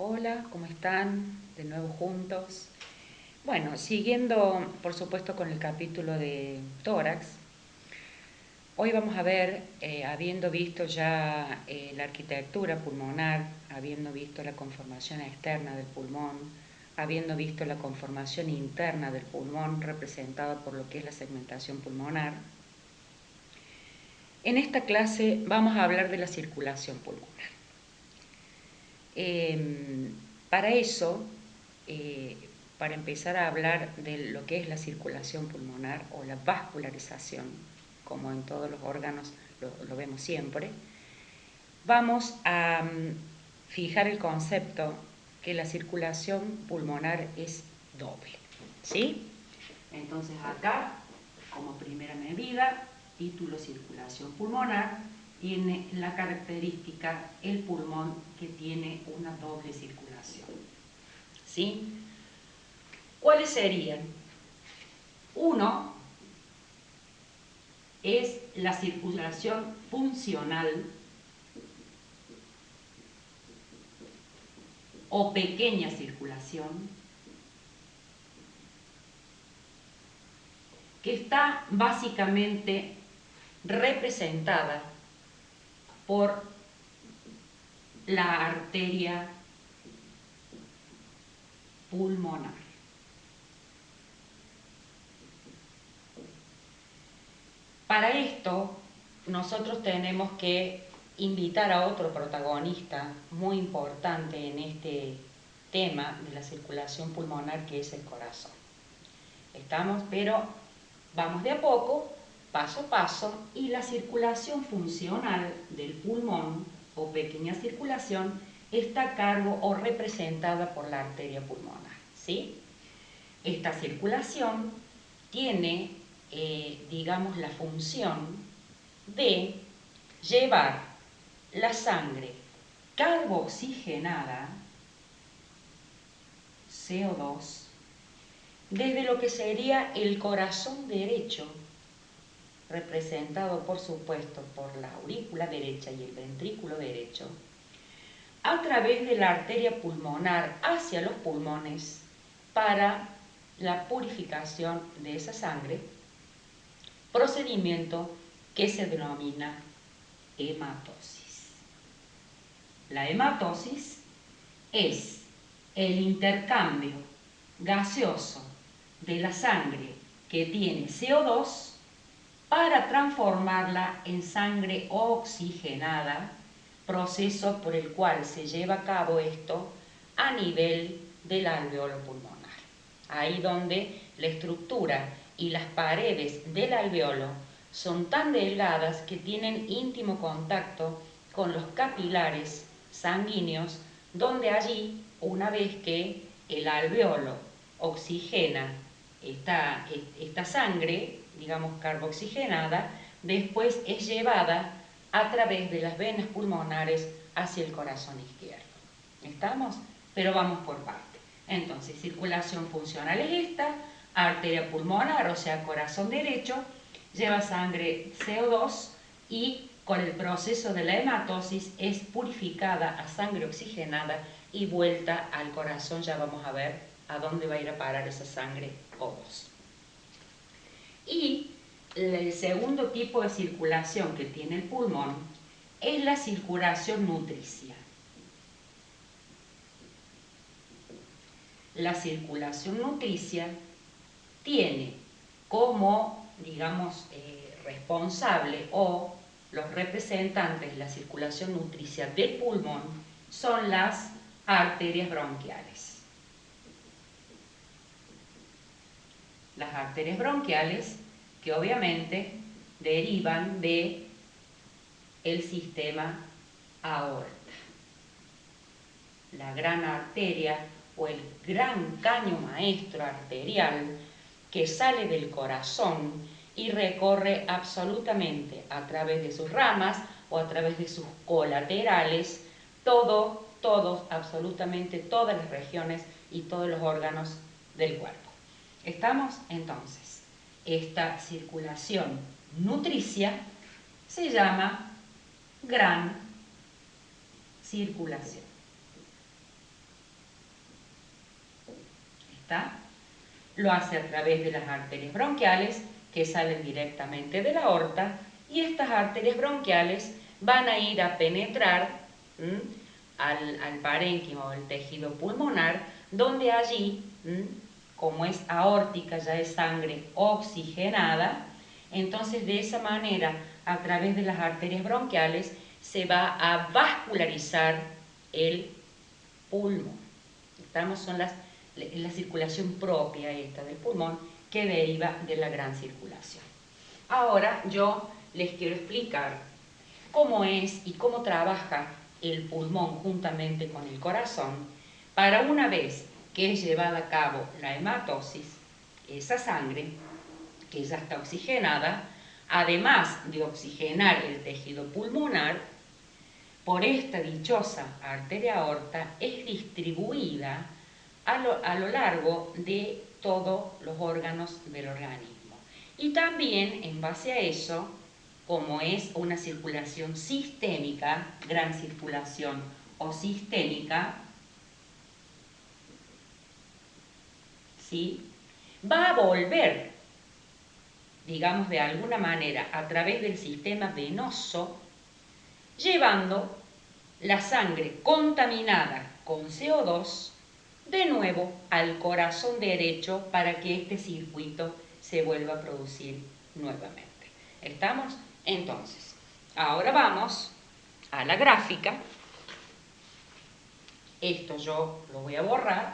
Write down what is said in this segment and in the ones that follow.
Hola, ¿cómo están? De nuevo juntos. Bueno, siguiendo por supuesto con el capítulo de tórax, hoy vamos a ver, habiendo visto ya la arquitectura pulmonar, habiendo visto la conformación externa del pulmón, habiendo visto la conformación interna del pulmón representada por lo que es la segmentación pulmonar, en esta clase vamos a hablar de la circulación pulmonar. Para eso, eh, para empezar a hablar de lo que es la circulación pulmonar o la vascularización, como en todos los órganos lo vemos siempre, vamos a fijar el concepto que la circulación pulmonar es doble, ¿sí? Entonces acá, como primera medida, título circulación pulmonar, tiene la característica el pulmón que tiene una doble circulación, ¿sí? ¿Cuáles serían? Uno es la circulación funcional o pequeña circulación, que está básicamente representada por la arteria pulmonar. Para esto, nosotros tenemos que invitar a otro protagonista muy importante en este tema de la circulación pulmonar, que es el corazón. ¿Estamos? Pero vamos de a poco, paso a paso, y la circulación funcional del pulmón o pequeña circulación está a cargo o representada por la arteria pulmonar, ¿sí? Esta circulación tiene, digamos, la función de llevar la sangre carboxigenada, CO2, desde lo que sería el corazón derecho, representado por supuesto por la aurícula derecha y el ventrículo derecho, a través de la arteria pulmonar hacia los pulmones para la purificación de esa sangre, procedimiento que se denomina hematosis. La hematosis es el intercambio gaseoso de la sangre que tiene CO2 para transformarla en sangre oxigenada, proceso por el cual se lleva a cabo esto a nivel del alveolo pulmonar. Ahí donde la estructura y las paredes del alveolo son tan delgadas que tienen íntimo contacto con los capilares sanguíneos, donde allí, una vez que el alveolo oxigena esta sangre, digamos carboxigenada, después es llevada a través de las venas pulmonares hacia el corazón izquierdo. ¿Estamos? Pero vamos por partes. Entonces, circulación funcional es esta, arteria pulmonar, o sea, corazón derecho, lleva sangre CO2 y con el proceso de la hematosis es purificada a sangre oxigenada y vuelta al corazón. Ya vamos a ver a dónde va a ir a parar esa sangre O2. Y el segundo tipo de circulación que tiene el pulmón es la circulación nutricia. La circulación nutricia tiene como, digamos, responsable o los representantes de la circulación nutricia del pulmón son las arterias bronquiales. Las arterias bronquiales que obviamente derivan de el sistema aorta. La gran arteria o el gran caño maestro arterial que sale del corazón y recorre absolutamente a través de sus ramas o a través de sus colaterales absolutamente todas las regiones y todos los órganos del cuerpo. ¿Estamos? Entonces, esta circulación nutricia se llama gran circulación. ¿está? Lo hace a través de las arterias bronquiales que salen directamente de la aorta, y estas arterias bronquiales van a ir a penetrar al parénquima o al tejido pulmonar, donde allí, como es aórtica, ya es sangre oxigenada. Entonces, de esa manera, a través de las arterias bronquiales, se va a vascularizar el pulmón. Estamos son la circulación propia esta del pulmón, que deriva de la gran circulación. Ahora yo les quiero explicar cómo es y cómo trabaja el pulmón juntamente con el corazón, para una vez que es llevada a cabo la hematosis, esa sangre que ya está oxigenada, además de oxigenar el tejido pulmonar, por esta dichosa arteria aorta es distribuida a lo largo de todos los órganos del organismo. Y también, en base a eso, como es una circulación sistémica, gran circulación o sistémica, ¿sí?, va a volver, digamos de alguna manera, a través del sistema venoso, llevando la sangre contaminada con CO2 de nuevo al corazón derecho para que este circuito se vuelva a producir nuevamente. ¿Estamos? Entonces, ahora vamos a la gráfica. Esto yo lo voy a borrar.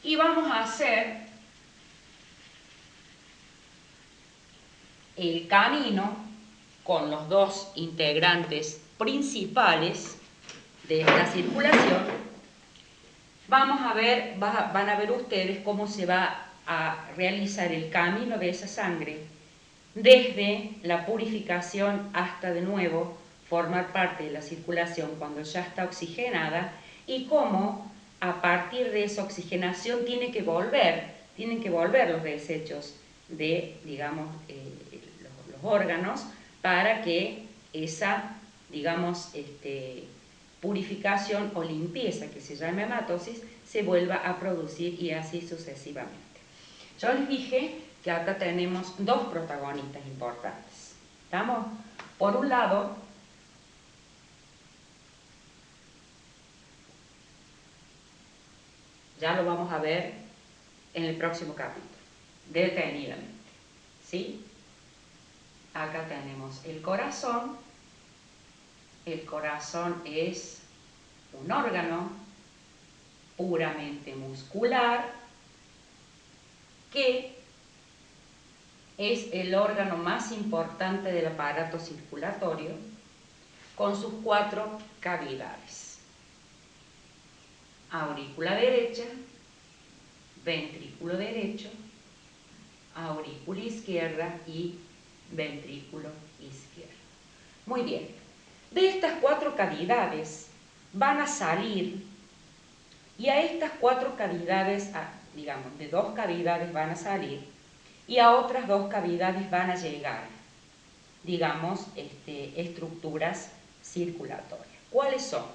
Y vamos a hacer el camino con los dos integrantes principales de esta circulación. Vamos a ver, van a ver ustedes cómo se va a realizar el camino de esa sangre desde la purificación hasta de nuevo formar parte de la circulación cuando ya está oxigenada, y cómo a partir de esa oxigenación tienen que volver los desechos de, digamos, los órganos, para que esa, digamos, purificación o limpieza, que se llama hematosis, se vuelva a producir, y así sucesivamente. Yo les dije que acá tenemos dos protagonistas importantes. ¿Estamos? Por un lado, ya lo vamos a ver en el próximo capítulo, detenidamente, ¿sí? Acá tenemos el corazón. El corazón es un órgano puramente muscular que es el órgano más importante del aparato circulatorio, con sus 4 cavidades: aurícula derecha, ventrículo derecho, aurícula izquierda y ventrículo izquierdo. Muy bien, de estas 4 cavidades van a salir, y a estas 4 cavidades, digamos, de 2 cavidades van a salir, y a otras 2 cavidades van a llegar, digamos, estructuras circulatorias. ¿Cuáles son?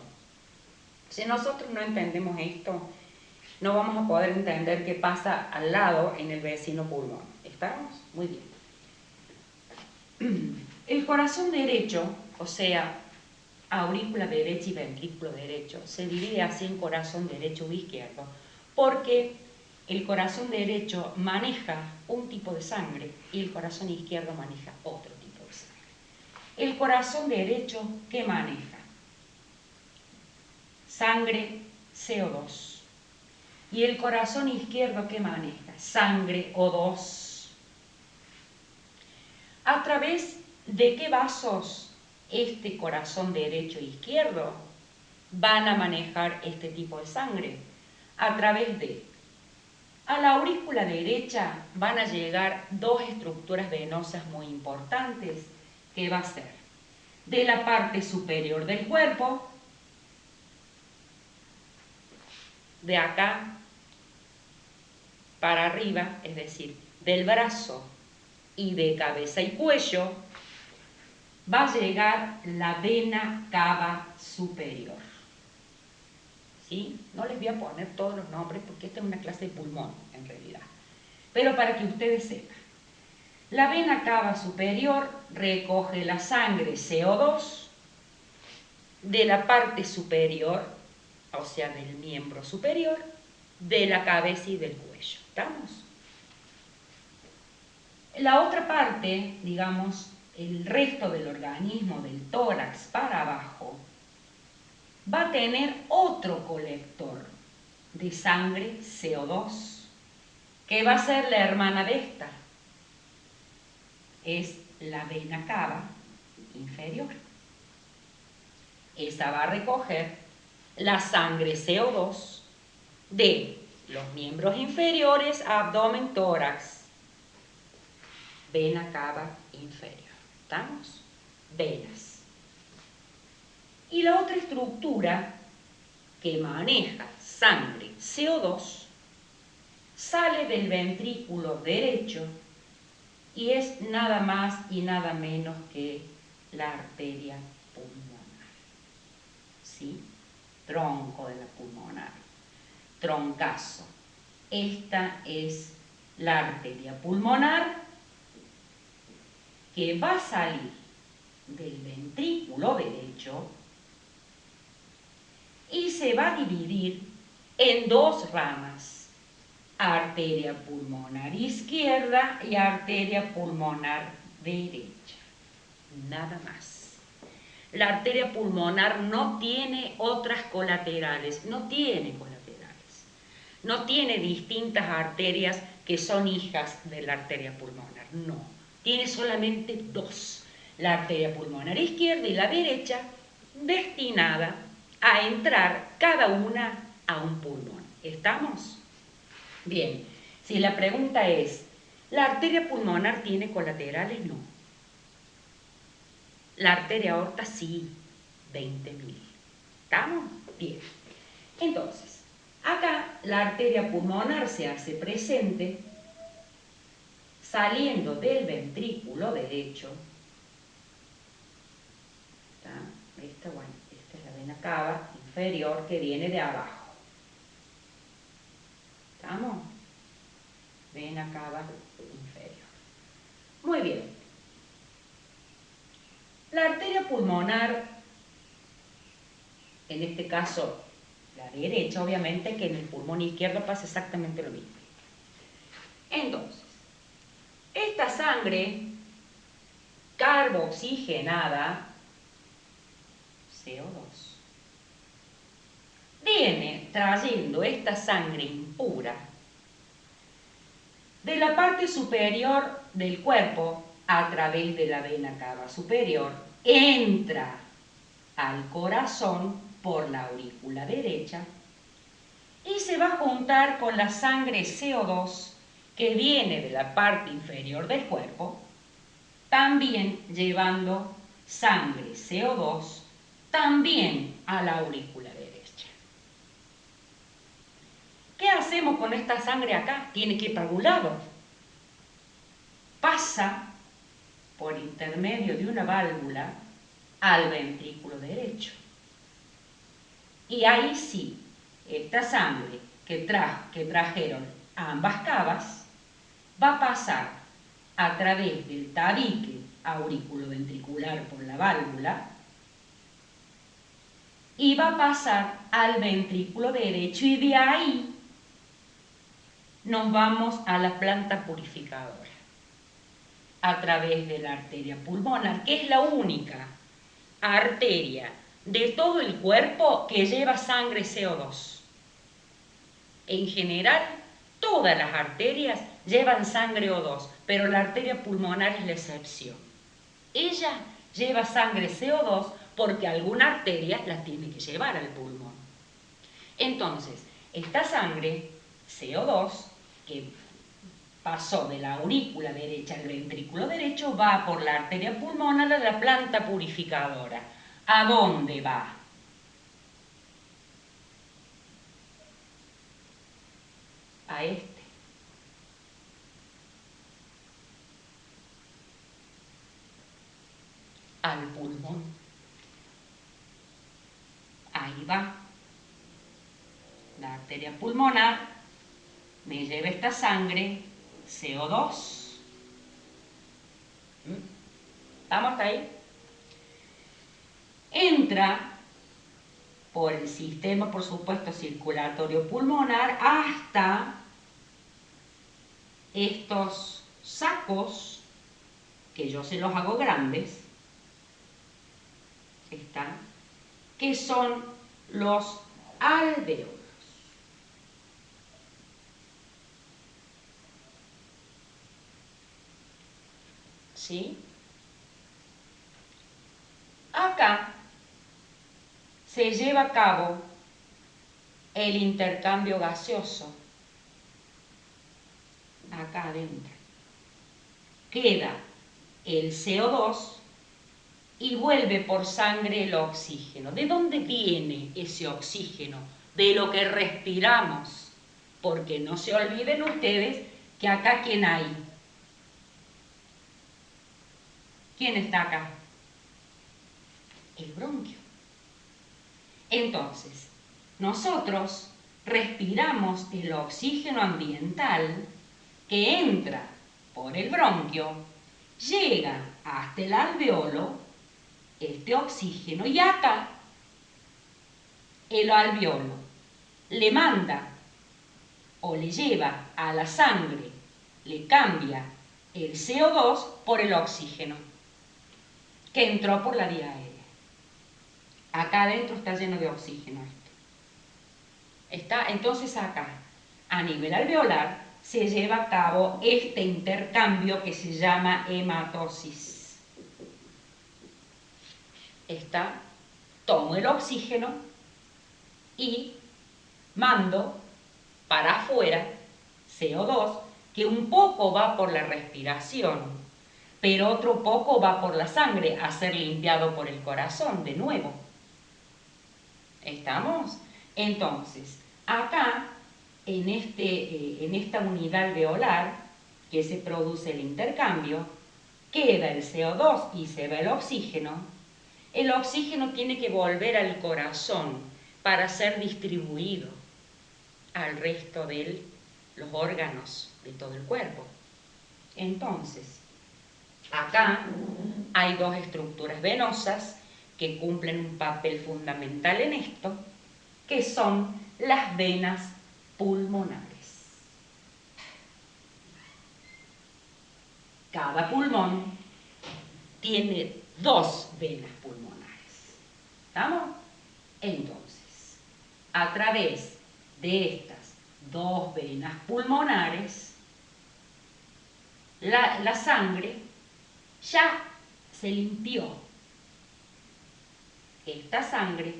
Si nosotros no entendemos esto, no vamos a poder entender qué pasa al lado en el vecino pulmón. ¿Estamos? Muy bien. El corazón derecho, o sea, aurícula derecha y ventrículo derecho, se divide así en corazón derecho o izquierdo, porque el corazón derecho maneja un tipo de sangre y el corazón izquierdo maneja otro tipo de sangre. El corazón derecho, ¿qué maneja? Sangre, CO2. Y el corazón izquierdo, ¿qué maneja? Sangre, O2. ¿A través de qué vasos este corazón derecho e izquierdo van a manejar este tipo de sangre? A través de, a la aurícula derecha van a llegar 2 estructuras venosas muy importantes, que va a ser de la parte superior del cuerpo, de acá para arriba, es decir, del brazo y de cabeza y cuello, va a llegar la vena cava superior. ¿sí? No les voy a poner todos los nombres porque esta es una clase de pulmón, en realidad. Pero para que ustedes sepan. La vena cava superior recoge la sangre CO2 de la parte superior, o sea, del miembro superior, de la cabeza y del cuello. ¿Estamos? La otra parte, digamos, el resto del organismo, del tórax para abajo, va a tener otro colector de sangre CO2, que va a ser la hermana de esta. Es la vena cava inferior. Esa va a recoger la sangre CO2 de los miembros inferiores, abdomen, tórax, vena cava inferior. ¿Estamos? Venas. Y la otra estructura que maneja sangre CO2 sale del ventrículo derecho y es nada más y nada menos que la arteria pulmonar. ¿Sí? Tronco de la pulmonar. Troncazo. Esta es la arteria pulmonar que va a salir del ventrículo derecho y se va a dividir en dos ramas, arteria pulmonar izquierda y arteria pulmonar derecha. Nada más. La arteria pulmonar no tiene otras colaterales, no tiene colaterales, no tiene distintas arterias que son hijas de la arteria pulmonar, no, tiene solamente dos, la arteria pulmonar izquierda y la derecha, destinada a entrar cada una a un pulmón. ¿Estamos? Bien, si la pregunta es, ¿la arteria pulmonar tiene colaterales? No. La arteria aorta sí, 20.000. ¿Estamos? Bien. Entonces, acá la arteria pulmonar se hace presente saliendo del ventrículo derecho. Esta es la vena cava inferior que viene de abajo. ¿Estamos? Vena cava inferior. Muy bien. La arteria pulmonar, en este caso la derecha, obviamente que en el pulmón izquierdo pasa exactamente lo mismo. Entonces, esta sangre carboxigenada, CO2, viene trayendo esta sangre impura de la parte superior del cuerpo a través de la vena cava superior, entra al corazón por la aurícula derecha y se va a juntar con la sangre CO2 que viene de la parte inferior del cuerpo, también llevando sangre CO2 también a la aurícula derecha. ¿Qué hacemos con esta sangre acá? Tiene que ir para algún lado. Pasa por intermedio de una válvula al ventrículo derecho. Y ahí sí, esta sangre que trajeron ambas cavas va a pasar a través del tabique auriculoventricular por la válvula y va a pasar al ventrículo derecho y de ahí nos vamos a la planta purificadora a través de la arteria pulmonar, que es la única arteria de todo el cuerpo que lleva sangre CO2. En general, todas las arterias llevan sangre O2, pero la arteria pulmonar es la excepción. Ella lleva sangre CO2 porque alguna arteria la tiene que llevar al pulmón. Entonces, esta sangre CO2 que pasó de la aurícula derecha al ventrículo derecho va por la arteria pulmonar a la planta purificadora. ¿A dónde va? A este. Al pulmón. Ahí va. La arteria pulmonar me lleva esta sangre, CO2. ¿Estamos hasta ahí? Entra por el sistema, por supuesto, circulatorio pulmonar hasta estos sacos, que yo se los hago grandes, están, que son los alvéolos. ¿Sí? Acá se lleva a cabo el intercambio gaseoso. Acá adentro queda el CO2 y vuelve por sangre el oxígeno. ¿De dónde viene ese oxígeno? De lo que respiramos. Porque no se olviden ustedes que acá, ¿quién hay? ¿Quién está acá? El bronquio. Entonces, nosotros respiramos el oxígeno ambiental que entra por el bronquio, llega hasta el alveolo, este oxígeno, y acá el alveolo le manda o le lleva a la sangre, le cambia el CO2 por el oxígeno que entró por la vía aérea. Acá adentro está lleno de oxígeno esto. Está, entonces acá, a nivel alveolar, se lleva a cabo este intercambio que se llama hematosis. Está, tomo el oxígeno y mando para afuera CO2, que un poco va por la respiración, pero otro poco va por la sangre a ser limpiado por el corazón de nuevo. ¿Estamos? Entonces, acá, en esta unidad alveolar, que se produce el intercambio, queda el CO2 y se va el oxígeno. El oxígeno tiene que volver al corazón para ser distribuido al resto de los órganos de todo el cuerpo. Entonces, acá hay dos estructuras venosas que cumplen un papel fundamental en esto, que son las venas pulmonares. Cada pulmón tiene dos venas pulmonares. ¿Estamos? Entonces, a través de estas dos venas pulmonares, la sangre ya se limpió. Esta sangre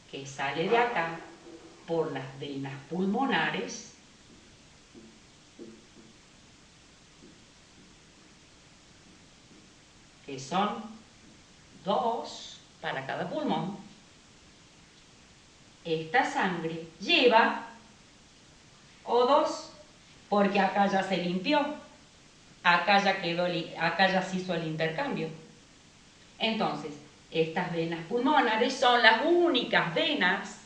que sale de acá por las venas pulmonares que son dos para cada pulmón, esta sangre lleva O2 porque acá ya se limpió, acá ya se hizo el intercambio. Entonces, estas venas pulmonares son las únicas venas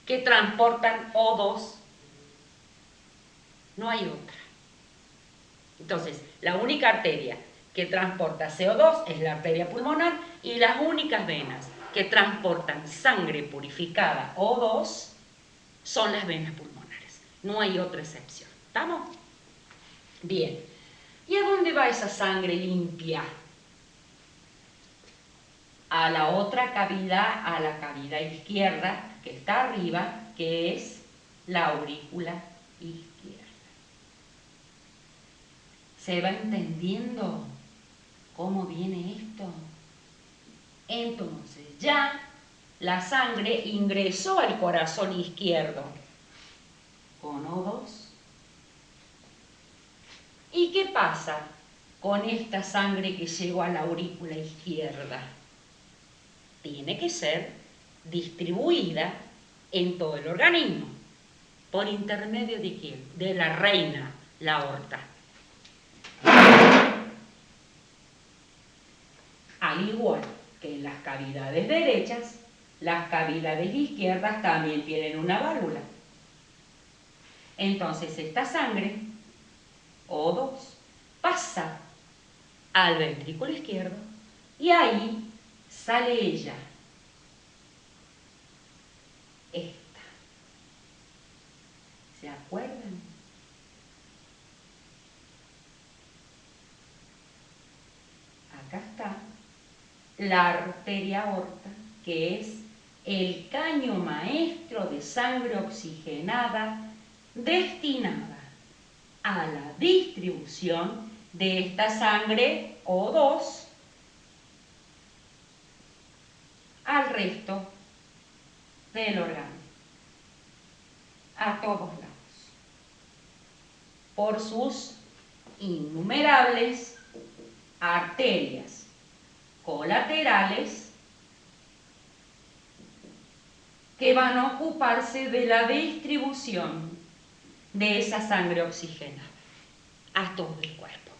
que transportan O2. No hay otra. Entonces, la única arteria que transporta CO2 es la arteria pulmonar, y las únicas venas que transportan sangre purificada O2 son las venas pulmonares. No hay otra excepción. ¿Estamos? Bien. ¿Y a dónde va esa sangre limpia? A la otra cavidad, a la cavidad izquierda, que está arriba, que es la aurícula izquierda. ¿Se va entendiendo cómo viene esto? Entonces, ya la sangre ingresó al corazón izquierdo con O2. ¿Y qué pasa con esta sangre que llegó a la aurícula izquierda? Tiene que ser distribuida en todo el organismo. ¿Por intermedio de quién? De la reina, la aorta. Al igual que en las cavidades derechas, las cavidades izquierdas también tienen una válvula. Entonces esta sangre, O2, pasa al ventrículo izquierdo y ahí sale ella, esta. ¿Se acuerdan? Acá está la arteria aorta, que es el caño maestro de sangre oxigenada destinada a la distribución de esta sangre O2 al resto del órgano, a todos lados, por sus innumerables arterias colaterales que van a ocuparse de la distribución de esa sangre oxigenada a todo el cuerpo.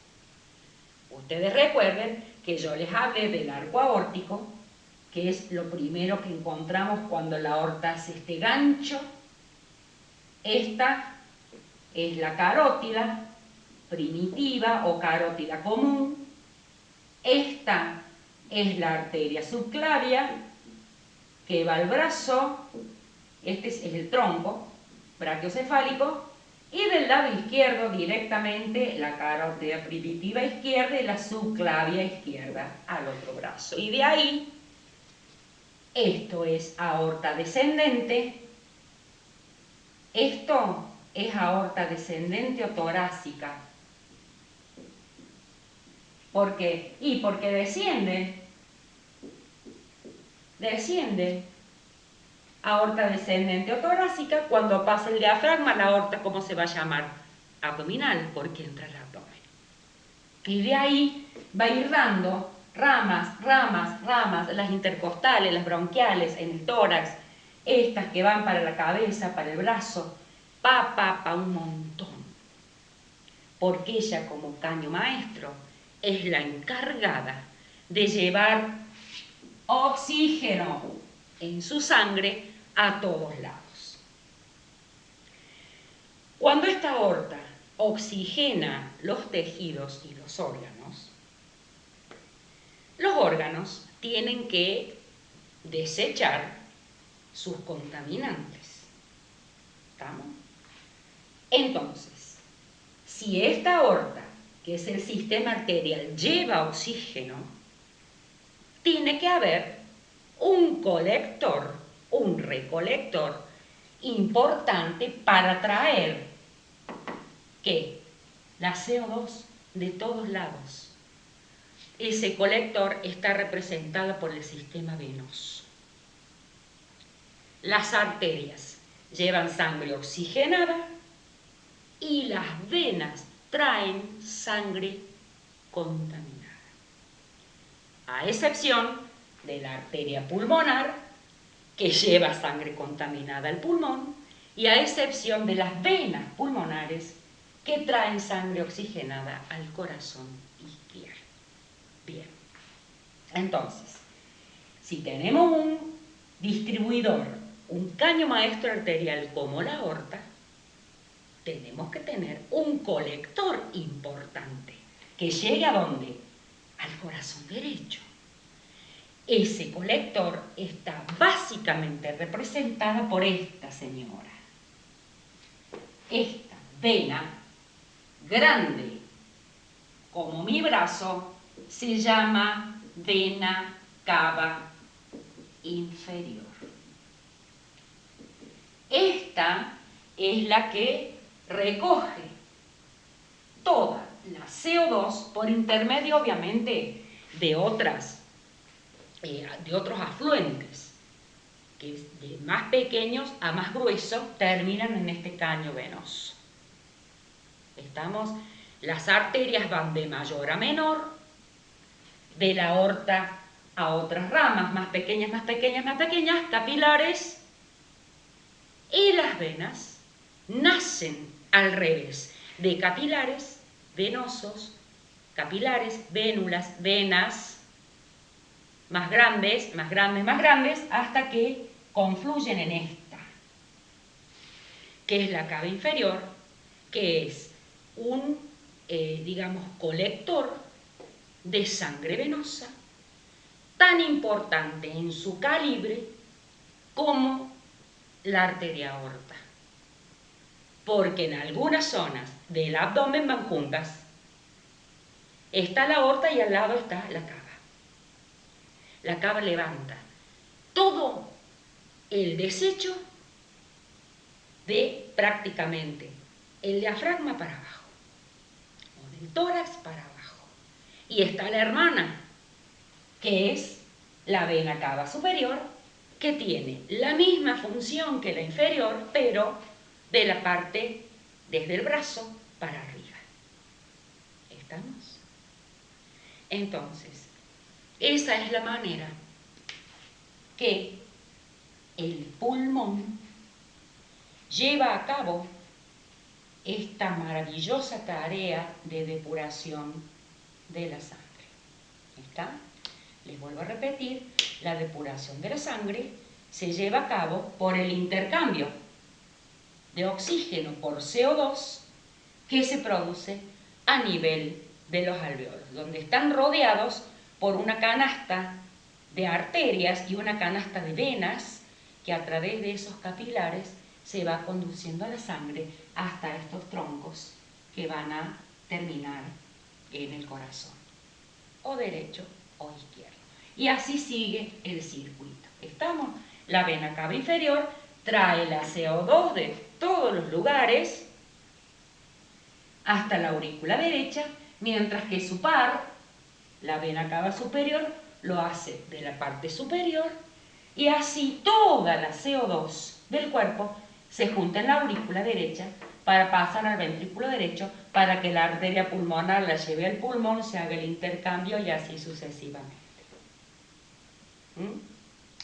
Ustedes recuerden que yo les hablé del arco aórtico, que es lo primero que encontramos cuando la aorta hace este gancho. Esta es la carótida primitiva o carótida común. Esta es la arteria subclavia que va al brazo. Este es el tronco brachiocefálico. Y del lado izquierdo directamente la carótida primitiva izquierda y la subclavia izquierda al otro brazo. Y de ahí, esto es aorta descendente. Esto es aorta descendente o torácica. ¿Por qué? Y porque desciende aorta descendente o torácica. Cuando pasa el diafragma, la aorta, ¿cómo se va a llamar? Abdominal, porque entra el abdomen. Y de ahí va a ir dando ramas, las intercostales, las bronquiales, en el tórax, estas que van para la cabeza, para el brazo, un montón. Porque ella, como caño maestro, es la encargada de llevar oxígeno en su sangre a todos lados. Cuando esta aorta oxigena los tejidos y los órganos tienen que desechar sus contaminantes. ¿Estamos? Entonces, si esta aorta, que es el sistema arterial, lleva oxígeno, tiene que haber un colector, un recolector importante para traer ¿qué? La CO2 de todos lados. Ese colector está representado por el sistema venoso. Las arterias llevan sangre oxigenada y las venas traen sangre contaminada. A excepción de la arteria pulmonar, que lleva sangre contaminada al pulmón, y a excepción de las venas pulmonares, que traen sangre oxigenada al corazón izquierdo. Bien, entonces, si tenemos un distribuidor, un caño maestro arterial como la aorta, tenemos que tener un colector importante, que llegue ¿a dónde? Al corazón derecho. Ese colector está básicamente representada por esta señora. Esta vena grande como mi brazo se llama vena cava inferior. Esta es la que recoge toda la CO2 por intermedio, obviamente, de otros afluentes, que de más pequeños a más gruesos terminan en este caño venoso. Las arterias van de mayor a menor, de la aorta a otras ramas, más pequeñas, capilares, y las venas nacen al revés, de capilares, venosos, capilares, vénulas, venas, más grandes, hasta que confluyen en esta. que es la cava inferior, que es un, digamos, colector de sangre venosa tan importante en su calibre como la arteria aorta. Porque en algunas zonas del abdomen van juntas. Está la aorta y al lado está la cava. La cava levanta todo el desecho de prácticamente el diafragma para abajo, o del tórax para abajo. Y está la hermana, que es la vena cava superior, que tiene la misma función que la inferior, pero de la parte desde el brazo para arriba. ¿Estamos? Entonces, esa es la manera que el pulmón lleva a cabo esta maravillosa tarea de depuración de la sangre. ¿Está? Les vuelvo a repetir, la depuración de la sangre se lleva a cabo por el intercambio de oxígeno por CO2 que se produce a nivel de los alveolos, donde están rodeados por una canasta de arterias y una canasta de venas que a través de esos capilares se va conduciendo la sangre hasta estos troncos que van a terminar en el corazón, o derecho o izquierdo. Y así sigue el circuito. ¿Estamos? La vena cava inferior trae la CO2 de todos los lugares hasta la aurícula derecha, mientras que su par, la vena cava superior, lo hace de la parte superior, y así toda la CO2 del cuerpo se junta en la aurícula derecha para pasar al ventrículo derecho, para que la arteria pulmonar la lleve al pulmón, se haga el intercambio y así sucesivamente.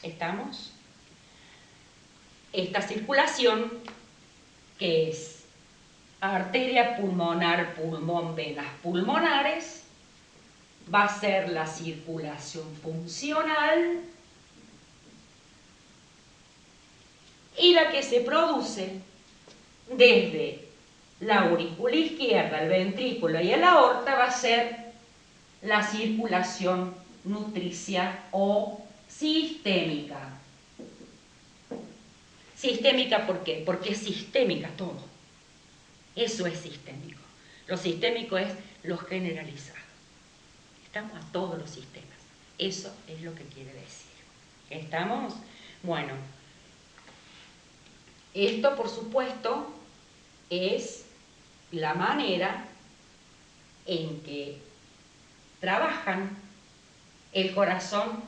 ¿Estamos? Esta circulación, que es arteria pulmonar, pulmón, venas pulmonares, va a ser la circulación funcional y la que se produce desde la aurícula izquierda, el ventrículo y el aorta va a ser la circulación nutricia o sistémica. ¿Sistémica por qué? Porque es sistémica todo. Eso es sistémico. Lo sistémico es lo generalizado. Estamos a todos los sistemas. Eso es lo que quiere decir. ¿Estamos? Bueno, esto por supuesto es la manera en que trabajan el corazón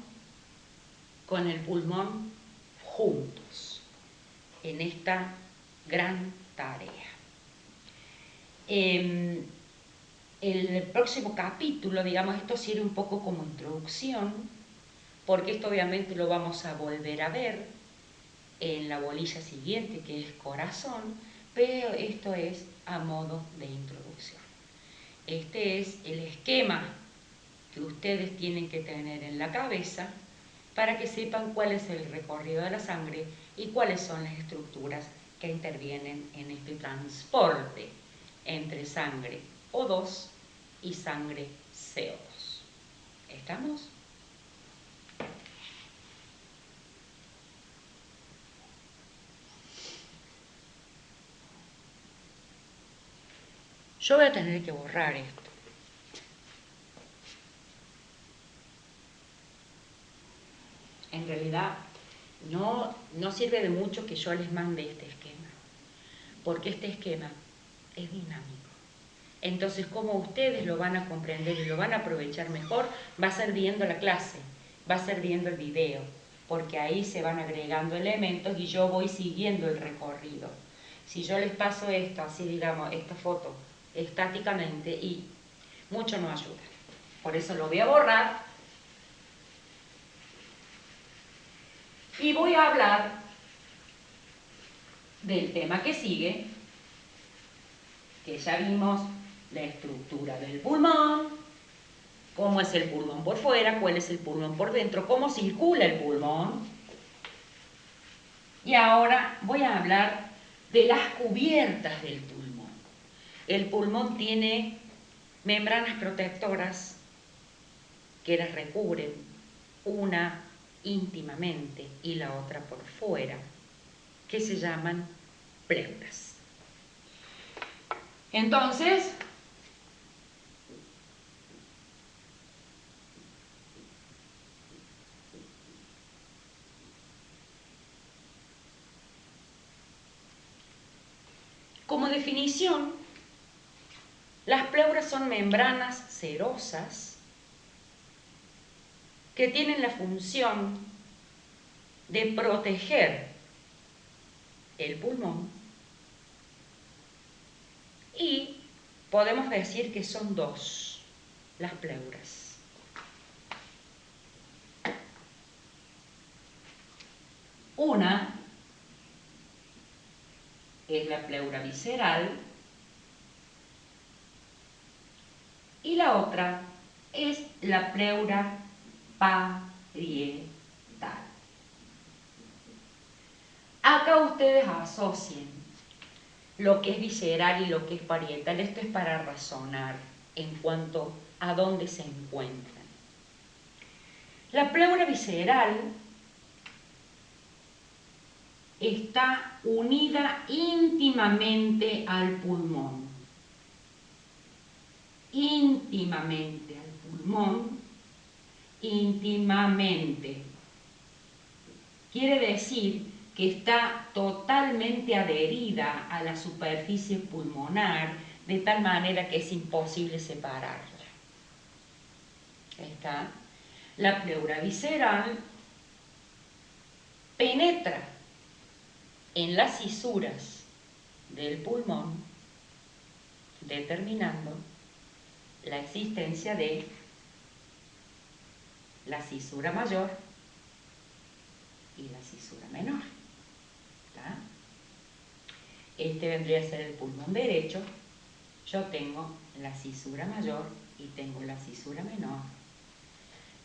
con el pulmón juntos en esta gran tarea. El próximo capítulo, digamos, esto sirve un poco como introducción, porque esto obviamente lo vamos a volver a ver en la bolilla siguiente, que es corazón, pero esto es a modo de introducción. Este es el esquema que ustedes tienen que tener en la cabeza para que sepan cuál es el recorrido de la sangre y cuáles son las estructuras que intervienen en este transporte entre sangre O2 y sangre CO2. ¿Estamos? Yo voy a tener que borrar esto. En realidad no sirve de mucho que yo les mande este esquema, porque este esquema es dinámico. Entonces, como ustedes lo van a comprender y lo van a aprovechar mejor, va a ser viendo la clase, va a ser viendo el video, porque ahí se van agregando elementos y yo voy siguiendo el recorrido. Si yo les paso esto, así digamos, esta foto, estáticamente, y mucho no ayuda. Por eso lo voy a borrar y voy a hablar del tema que sigue, que ya vimos la estructura del pulmón, cómo es el pulmón por fuera, cuál es el pulmón por dentro, cómo circula el pulmón. Y ahora voy a hablar de las cubiertas del pulmón. El pulmón tiene membranas protectoras que las recubren, una íntimamente y la otra por fuera, que se llaman pleuras. Entonces, como definición, las pleuras son membranas cerosas que tienen la función de proteger el pulmón y podemos decir que son dos las pleuras. Una es la pleura visceral y la otra es la pleura parietal. Acá ustedes asocien lo que es visceral y lo que es parietal. Esto es para razonar en cuanto a dónde se encuentran. La pleura visceral está unida íntimamente al pulmón. Íntimamente al pulmón, íntimamente. Quiere decir que está totalmente adherida a la superficie pulmonar, de tal manera que es imposible separarla. Está. La pleura visceral penetra en las cisuras del pulmón, determinando la existencia de la cisura mayor y la cisura menor. ¿Está? Este vendría a ser el pulmón derecho. Yo tengo la cisura mayor y tengo la cisura menor.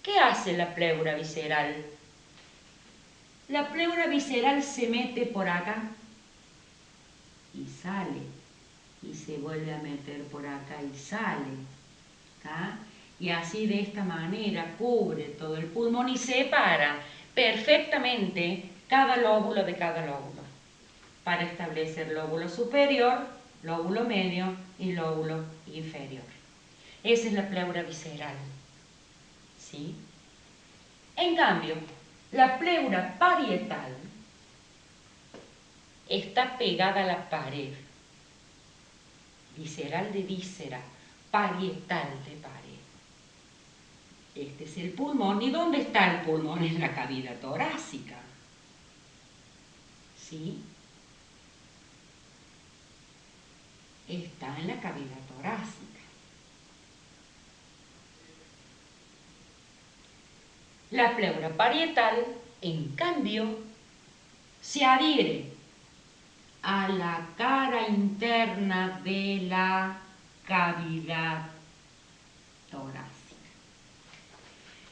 ¿Qué hace la pleura visceral? La pleura visceral se mete por acá y sale, y se vuelve a meter por acá y sale, ¿tá? Y así de esta manera cubre todo el pulmón y separa perfectamente cada lóbulo de cada lóbulo, para establecer lóbulo superior, lóbulo medio y lóbulo inferior. Esa es la pleura visceral, ¿sí? En cambio, la pleura parietal está pegada a la pared. Visceral de víscera, parietal de pared. Este es el pulmón. ¿Y dónde está el pulmón? En la cavidad torácica. ¿Sí? Está en la cavidad torácica. La pleura parietal, en cambio, se adhiere a la cara interna de la cavidad torácica.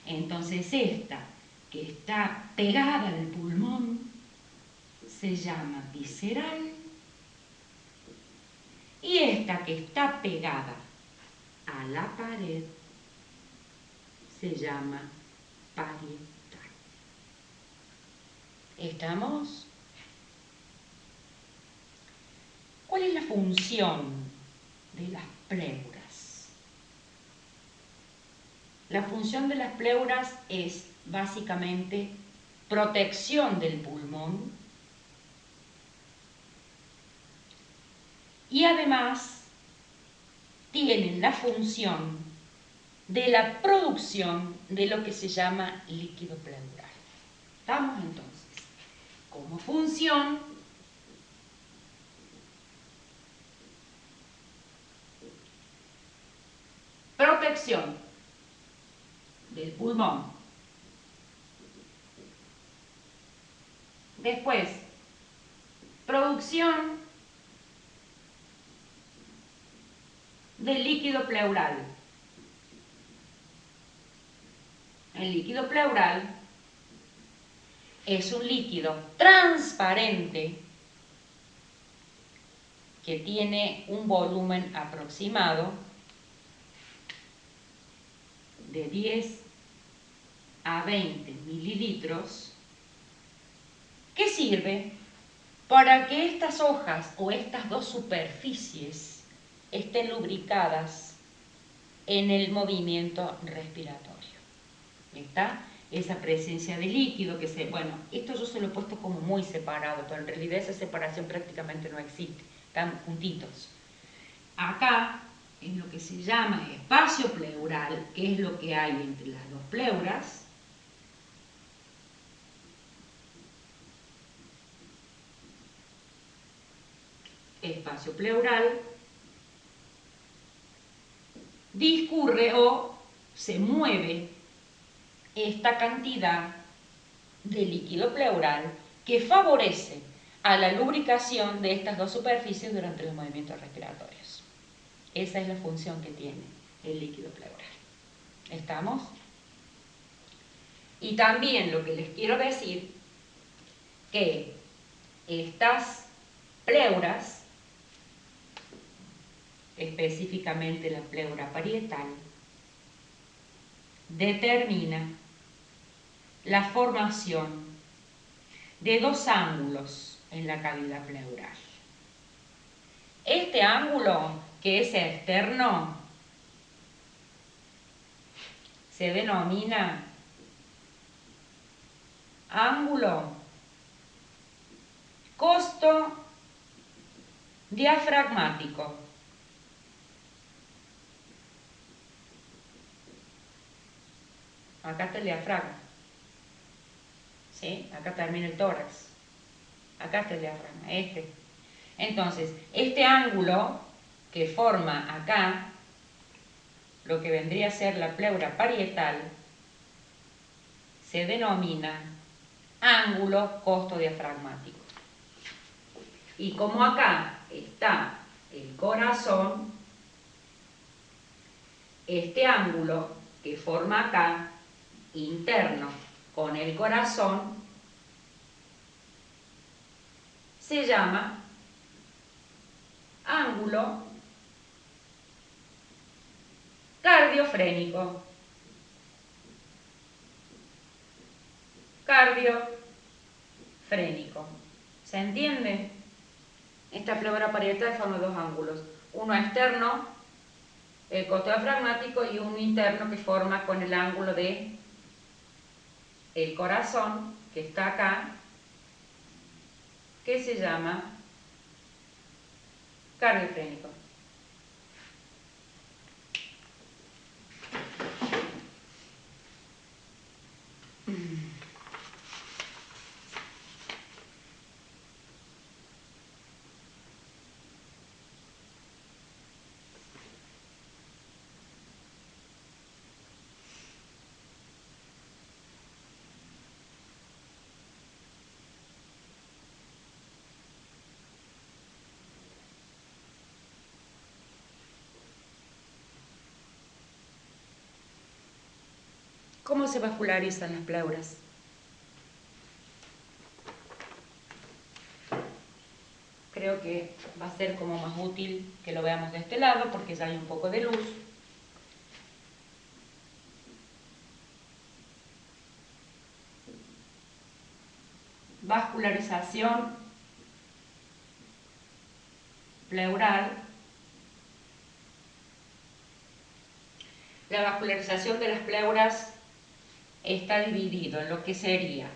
Entonces esta, que está pegada al pulmón, se llama visceral, y esta que está pegada a la pared se llama parietal. ¿Estamos? ¿Cuál es la función de las pleuras? La función de las pleuras es básicamente protección del pulmón y además tienen la función de la producción de lo que se llama líquido pleural. ¿Estamos entonces? Como función, protección del pulmón. Después, producción del líquido pleural. El líquido pleural es un líquido transparente que tiene un volumen aproximado de 10 a 20 mililitros, que sirve para que estas hojas o estas dos superficies estén lubricadas en el movimiento respiratorio. ¿Está? Esa presencia de líquido que bueno, esto yo se lo he puesto como muy separado, pero en realidad esa separación prácticamente no existe, están juntitos. Acá, en lo que se llama espacio pleural, que es lo que hay entre las dos pleuras, espacio pleural, discurre o se mueve esta cantidad de líquido pleural que favorece a la lubricación de estas dos superficies durante los movimientos respiratorios. Esa es la función que tiene el líquido pleural. ¿Estamos? Y también lo que les quiero decir, que estas pleuras, específicamente la pleura parietal, determina la formación de dos ángulos en la cavidad pleural. Este ángulo, que es externo, se denomina ángulo costo diafragmático. Acá está el diafragma. ¿Sí? Acá termina el tórax. Acá está el diafragma, este. Entonces, este ángulo que forma acá, lo que vendría a ser la pleura parietal, se denomina ángulo costo diafragmático. Y como acá está el corazón, este ángulo que forma acá, interno con el corazón, se llama ángulo cardiofrénico. Cardiofrénico. ¿Se entiende? Esta pleura parietal forma dos ángulos. Uno externo, el costo diafragmático, y uno interno que forma con el ángulo de el corazón, que está acá, que se llama cardiofrénico. ¿Cómo se vascularizan las pleuras? Creo que va a ser como más útil que lo veamos de este lado porque ya hay un poco de luz. Vascularización pleural. La vascularización de las pleuras está dividido en lo que sería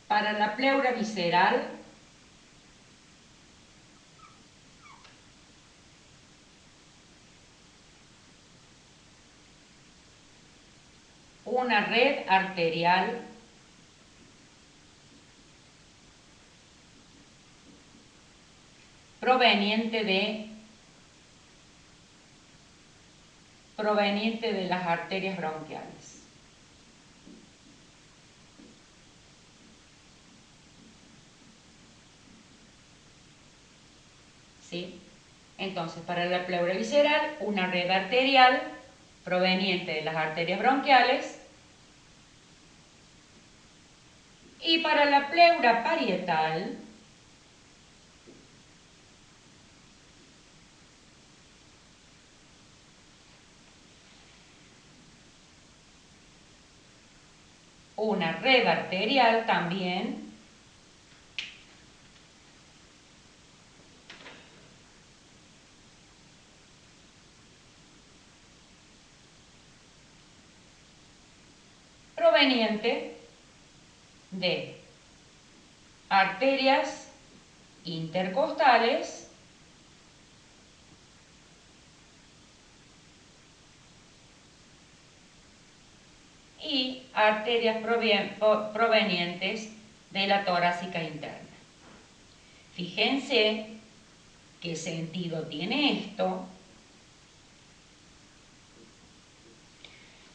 para la pleura visceral, una red arterial proveniente de las arterias bronquiales. ¿Sí? Entonces, para la pleura visceral, una red arterial proveniente de las arterias bronquiales Y para la pleura parietal, una red arterial también, proveniente de arterias intercostales y arterias provenientes de la torácica interna. Fíjense qué sentido tiene esto,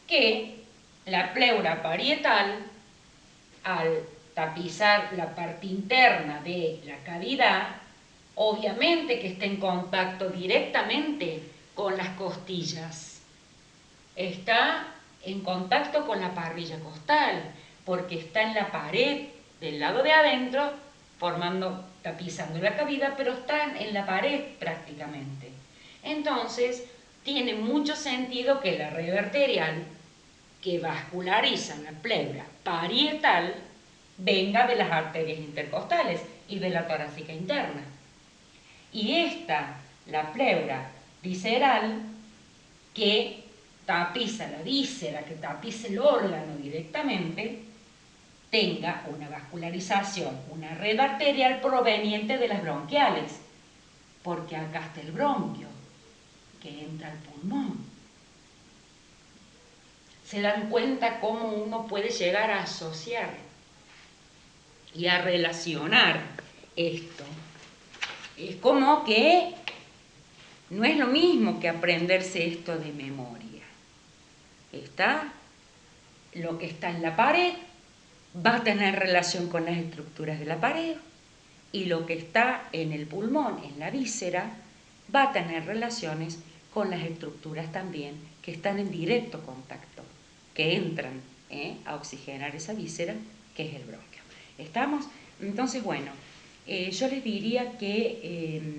que la pleura parietal, al tapizar la parte interna de la cavidad, obviamente que está en contacto directamente con las costillas. Está en contacto con la parrilla costal, porque está en la pared del lado de adentro, tapizando la cavidad, pero está en la pared prácticamente. Entonces, tiene mucho sentido que la red arterial que vasculariza la pleura parietal venga de las arterias intercostales y de la torácica interna. Y esta, la pleura visceral, que tapiza la víscera, que tapiza el órgano directamente, tenga una vascularización, una red arterial proveniente de las bronquiales, porque acá está el bronquio, que entra al pulmón. Se dan cuenta cómo uno puede llegar a asociar y a relacionar esto. Es como que no es lo mismo que aprenderse esto de memoria. Está lo que está en la pared, va a tener relación con las estructuras de la pared, y lo que está en el pulmón, en la víscera, va a tener relaciones con las estructuras también que están en directo contacto, que entran a oxigenar esa víscera, que es el bronquio. ¿Estamos? Entonces, bueno, yo les diría que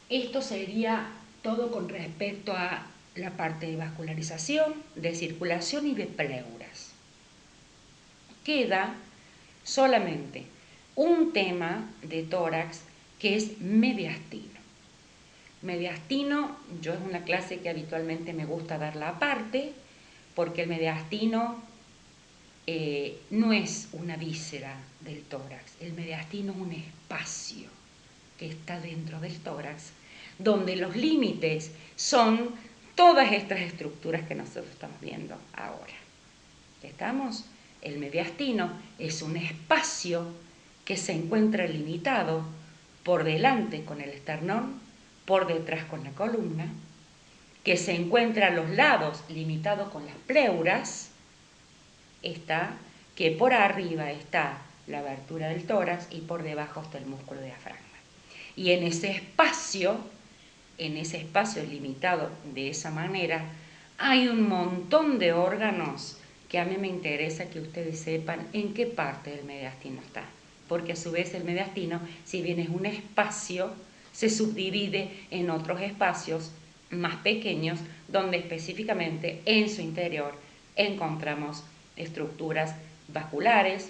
esto sería todo con respecto a la parte de vascularización, de circulación y de pleuras. Queda solamente un tema de tórax que es mediastino. Mediastino, yo es una clase que habitualmente me gusta darla aparte, porque el mediastino no es una víscera del tórax, el mediastino es un espacio que está dentro del tórax, donde los límites son todas estas estructuras que nosotros estamos viendo ahora. ¿Estamos? El mediastino es un espacio que se encuentra limitado por delante con el esternón, por detrás con la columna, que se encuentra a los lados limitado con las pleuras, que por arriba está la abertura del tórax y por debajo está el músculo diafragma. Y en ese espacio limitado de esa manera, hay un montón de órganos que a mí me interesa que ustedes sepan en qué parte del mediastino está. Porque a su vez el mediastino, si bien es un espacio, se subdivide en otros espacios más pequeños, donde específicamente en su interior encontramos estructuras vasculares,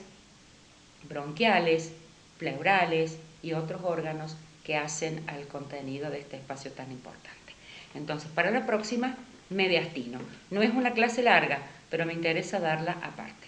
bronquiales, pleurales y otros órganos que hacen al contenido de este espacio tan importante. Entonces, para la próxima, mediastino. No es una clase larga, pero me interesa darla aparte.